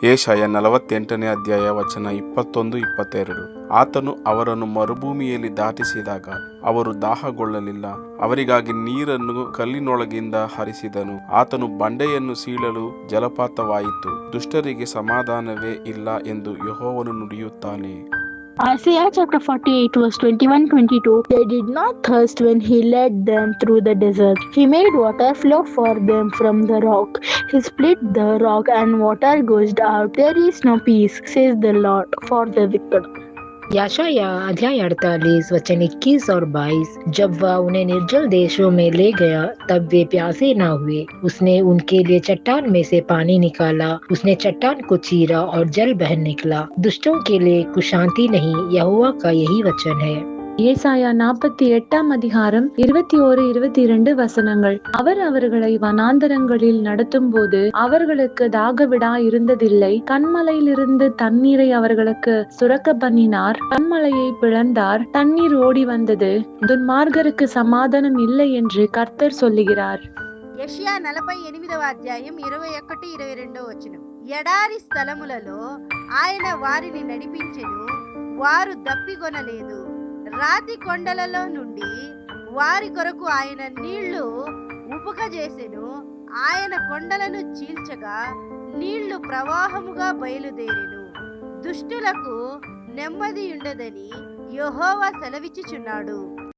ಯೆಶಾಯ 48ನೇ ಅಧ್ಯಾಯ ವಚನ 21-22. ಆತನು ಅವರನ್ನು ಮರುಭೂಮಿಯಲ್ಲಿ ದಾಟಿಸಿದಾಗ ಅವರು ದಾಹಗೊಳ್ಳಲಿಲ್ಲ, ಅವರಿಗಾಗಿ ನೀರನ್ನು ಕಲ್ಲಿನೊಳಗಿಂದ ಹರಿಸಿದನು. ಆತನು ಬಂಡೆಯನ್ನು ಸೀಳಲು ಜಲಪಾತವಾಯಿತು. ದುಷ್ಟರಿಗೆ ಸಮಾಧಾನವೇ ಇಲ್ಲ ಎಂದು ಯೆಹೋವನು ನುಡಿಯುತ್ತಾನೆ. Isaiah chapter 48 verse 21-22. They did not thirst when he led them through the desert. He made water flow for them from the rock. He split the rock and water gushed out. There is no peace, says the Lord, for the wicked. यशाया अध्याय 48 वचन 21 और 22। जब वह उन्हें निर्जल देशों में ले गया तब वे प्यासे न हुए। उसने उनके लिए चट्टान में से पानी निकाला, उसने चट्टान को चीरा और जल बह निकला। दुष्टों के लिए कुछ शांति नहीं, यहोवा का यही वचन है। ஏசாயா 48ஆம் அதிகாரம் 21-22 வசனங்கள். அவர் அவர்களை வனாந்தரங்களில் நடத்தும் போது அவர்களுக்கு தாகவிடா இருந்ததில்லை. கன்மலையிலிருந்து தண்ணீரை அவர்களுக்கு சுரக்க பண்ணினார். கன்மலையை பிளந்தார், தண்ணீர் ஓடி வந்தது. துன்மார்கருக்கு சமாதானம் இல்லை என்று கர்த்தர் சொல்லுகிறார். యెషయా 48వ అధ్యాయం 21-22 వచనం. ఎడారి స్థలములలో ఆయన వారిని నడిపించెను, వారు దప్పిగొనలేదు. రాతి కొండలలో నుండి వారి కొరకు ఆయన నీళ్లు ఉబుకజేసెను. ఆయన కొండలను చీల్చగా నీళ్లు ప్రవాహముగా బయలుదేరెను. దుష్టులకు నెమ్మది ఉండదని యెహోవా సెలవిచ్చుచున్నాడు.